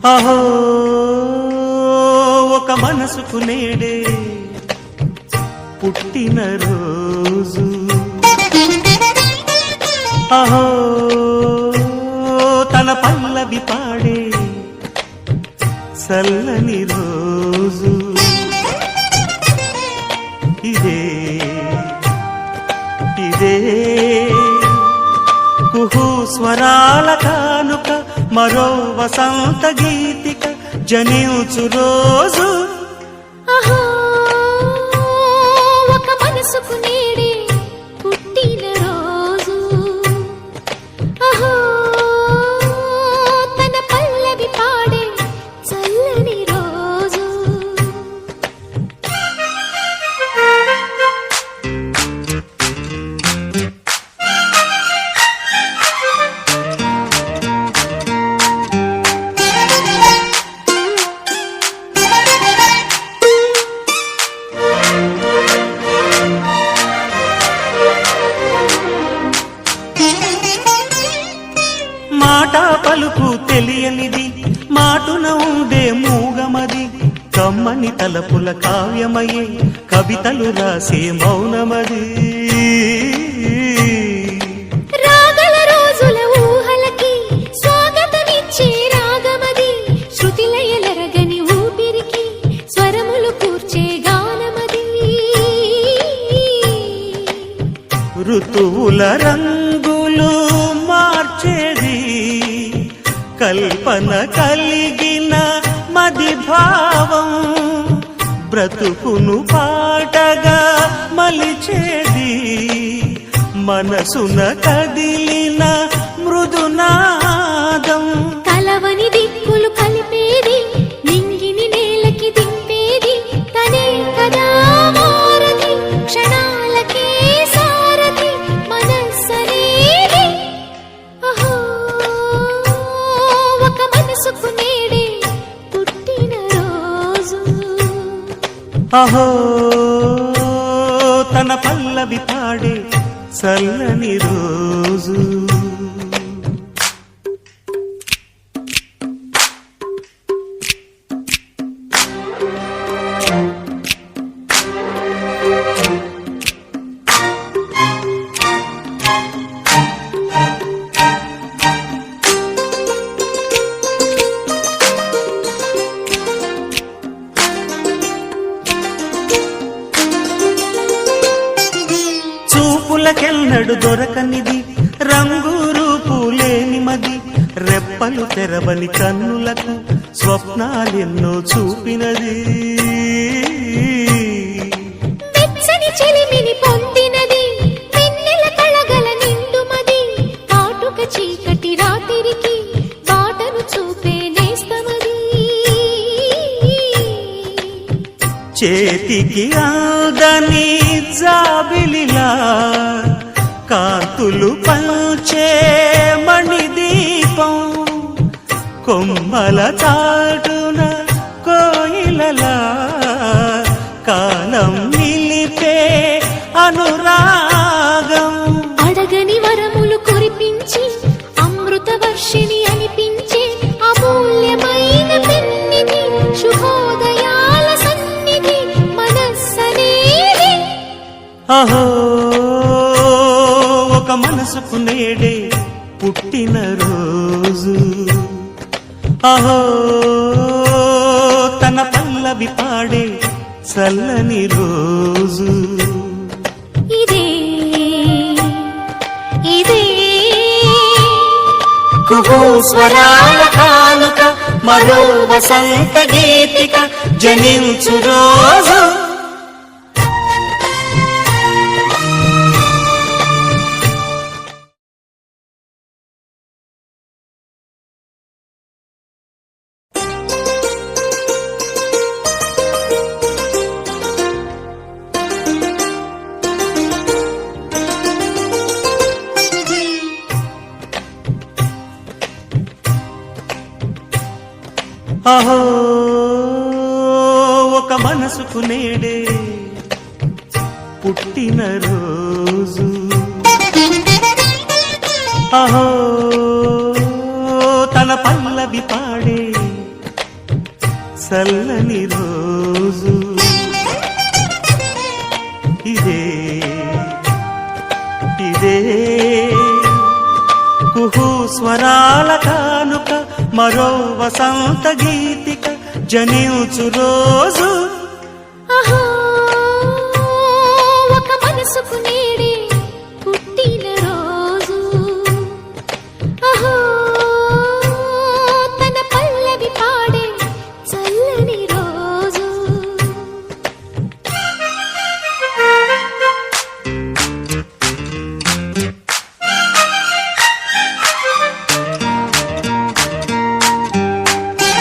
అహో ఒక మనసుకు నేడే పుట్టిన రోజు, అహో తన పల్లవి పాడే చల్లని రోజు. ఇదే ఇదే కుహు స్వరాల కానుక, మరో వసంత గీతిక జనించు రోజు. అహో ఒక మనసుకు నేడే పుట్టిన రోజు, అహో తన పల్లవి పాడే చల్లని రోజు. మాట పలుకు తెలియనిది, మాటున ఉండే మూగమది, కమ్మని తలపుల కావ్యమయే కవితలు రాసే మౌనమది. రాగల రోజుల ఊహలకి స్వాగతమిచ్చే రాగమది, శృతిలయలరగని ఊపిరికి స్వరములు కూర్చే గానమది. ఋతువుల రంగులు మార్చేది, కల్పన కలిగిన మది భావం, బ్రతుకును పాటగా మలిచేది, మనసున కదిలిన మృదునాదం. కలవని దిక్కులు కలిపేది, నింగిని నేలకి దింపేది, తనే కదా మారది, క్షణాలకే సారథి మనస్సనేది. అహో ఒక మనసుకు నేడే పుట్టిన రోజు, అహో తన పల్లవి పాడే చల్లని రోజు. చూపులకెన్నడు దొరకనిది, రంగు రూపు లేని మది, రెప్పలు తెరవని కన్నులకు స్వప్నాలెన్నో చూపినది. వెచ్చని చెలిమిని పొందినది, వెన్నెల కళగల నిండుమది, కాటుక చీకటి రాత్రికి బాటను చూపే నేస్తమది. చేతికి ఆదని జాబిలిలా కాంతులు పంచే మణిదీపం, కొమ్మల చాటున కోయిలలా కాలం నిలిపే అనురాగం. అడగని వరములు కురిపించి అమృత వర్షిణి అనిపించే అమూల్యమైన పెన్నిధి, శుభోదయాల సన్నిధి మనస్సనేది. అహో ఒక మనసుకు నేడే పుట్టిన రోజు, అహో తన పల్లవి పాడే చల్లని రోజు. ఇదే ఇదే కుహు స్వరాల కానుక, మరో వసంత గీతిక జనించు రోజు. అహో ఒక మనసుకు నేడే పుట్టిన రోజు, అహో తన పల్లవి పాడే చల్లని రోజు ఇదే ఇదే కుహు స్వరాల కానుక మరో వసంత గీతిక జనించు రోజు అహో